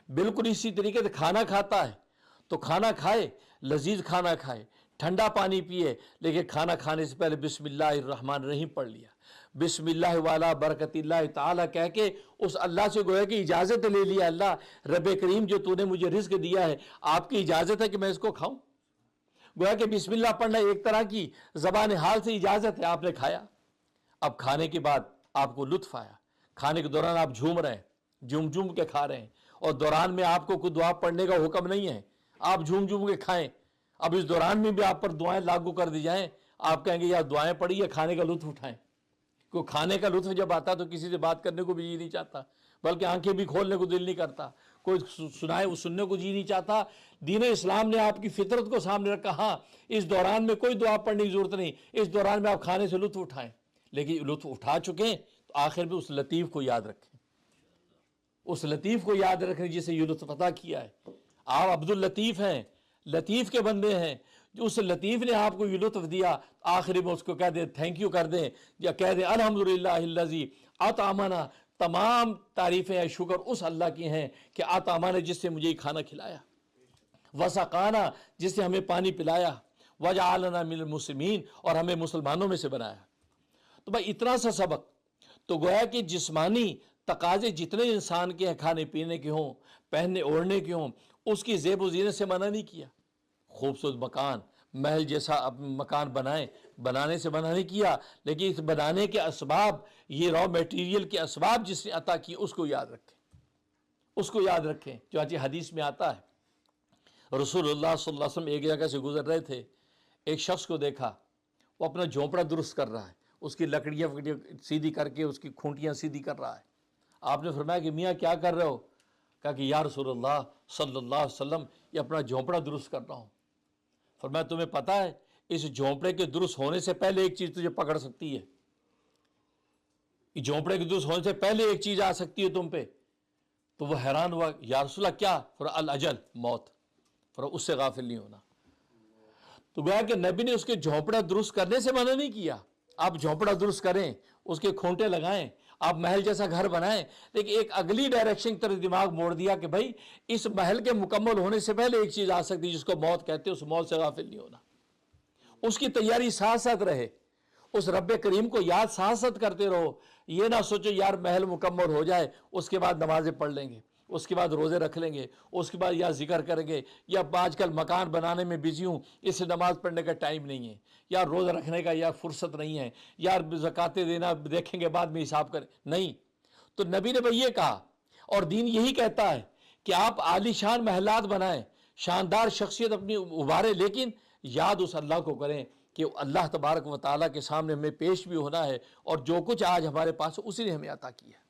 बिल्कुल इसी तरीके से खाना खाता है तो खाना खाए, लजीज खाना खाए, ठंडा पानी पिए, लेकिन खाना खाने से पहले बिस्मिल्लाहिर्रहमानिर्रहीम पढ़ लिया, बिस्मिल्लाह वाला बरकतिल्लाह ताला कह के उस अल्लाह से गोया कि इजाज़त ले लिया, अल्लाह रब करीम जो तूने मुझे रिज्क दिया है, आपकी इजाज़त है कि मैं इसको खाऊं। गोया कि बिस्मिल्लाह पढ़ना एक तरह की ज़बान हाल से इजाज़त है, आपने खाया। अब खाने के बाद आपको लुत्फ आया, खाने के दौरान आप झूम रहे हैं, झूम झूम के खा रहे हैं, और दौरान में आपको कोई दुआ पढ़ने का हुक्म नहीं है, आप झूम झूम के खाएं। अब इस दौरान में भी आप पर दुआएं लागू कर दी जाएं, आप कहेंगे यार दुआएं पढ़ी है, खाने का लुत्फ उठाएं। क्योंकि खाने का लुत्फ जब आता तो किसी से बात करने को भी जी नहीं चाहता, बल्कि आंखें भी खोलने को दिल नहीं करता, कोई सुनाए सुनने को जी नहीं चाहता। दीन इस्लाम ने आपकी फितरत को सामने रखा, हाँ इस दौरान में कोई दुआ पढ़ने की जरूरत नहीं, इस दौरान में आप खाने से लुत्फ उठाएं। लेकिन लुत्फ उठा चुके तो आखिर में उस लतीफ़ को याद रखें, उस लतीफ़ को याद रखें जिसे ये लुत्फ अता किया है। आप अब्दुल लतीफ़ हैं, लतीफ़ के बंदे हैं, जो उस लतीफ़ ने आपको ये लुत्फ दिया, आखिरी में उसको कह दे थैंक यू कर दें, या कह दें अल्हम्दुलिल्लाहिल्लज़ी अतअमना। तमाम तारीफ़ें या शुक्र उस अल्लाह की हैं कि अतअमना ने जिससे मुझे खाना खिलाया, वसक़ाना जिससे हमें पानी पिलाया, वजअलना मिनल मुस्लिमीन और हमें मुसलमानों में से बनाया। तो भाई इतना सा सबक तो गोया कि जिस्मानी तकाजे जितने इंसान के हैं, खाने पीने के हों, पहनने ओढ़ने के हों, उसकी ज़ेब व ज़ीनत से मना नहीं किया। खूबसूरत मकान, महल जैसा अब मकान बनाएं, बनाने से मना नहीं किया, लेकिन इस बनाने के असबाब, ये रॉ मटेरियल के असबाब जिसने अता किए उसको याद रखें, उसको याद रखें। जो आज हदीस में आता है, रसूलुल्लाह सल्लल्लाहु अलैहि वसल्लम एक जगह से गुजर रहे थे, एक शख्स को देखा वो अपना झोंपड़ा दुरुस्त कर रहा है, उसकी लकड़ियाँ वकड़ियाँ सीधी करके उसकी खूंटियाँ सीधी कर रहा है। आपने फरमाया कि मियाँ क्या कर रहे हो? कहा कि या रसूलुल्लाह सल्लल्लाहु अलैहि वसल्लम ये अपना झोंपड़ा दुरुस्त कर रहा हूँ। फरमाया तुम्हें पता है इस झोंपड़े के दुरुस्त होने से पहले एक चीज़ तुझे पकड़ सकती है, इस झोंपड़े के दुरुस्त होने से पहले एक चीज़ आ सकती है तुम पे। तो वह हैरान हुआ, या रसूलल्लाह क्या? फिर अल अजल, मौत, फिर उससे गाफिल नहीं होना। तो गया कि नबी ने उसके झोंपड़ा दुरुस्त करने से मना नहीं किया, आप झोंपड़ा दुरुस्त करें, उसके खूंटे लगाएं, आप महल जैसा घर बनाएं, लेकिन एक अगली डायरेक्शन की तरफ दिमाग मोड़ दिया कि भाई इस महल के मुकम्मल होने से पहले एक चीज़ आ सकती है जिसको मौत कहते हैं, उस मौत से गाफिल नहीं होना। उसकी तैयारी साथ साथ रहे, उस रब्बे करीम को याद साथ साथ करते रहो। ये ना सोचो यार महल मुकम्मल हो जाए उसके बाद नमाजें पढ़ लेंगे, उसके बाद रोज़े रख लेंगे, उसके बाद या जिक्र करेंगे, या आजकल मकान बनाने में बिजी हूँ इससे नमाज़ पढ़ने का टाइम नहीं है, यार रोज़ा रखने का यार फुर्सत नहीं है, यार ज़कातें देना देखेंगे बाद में हिसाब करें, नहीं। तो नबी ने भाई ये कहा, और दीन यही कहता है कि आप आलीशान महलात बनाएं, शानदार शख्सियत अपनी उभारें, लेकिन याद उस अल्लाह को करें कि अल्लाह तबारक व तआला के सामने हमें पेश भी होना है, और जो कुछ आज हमारे पास उसी ने हमें अता किया।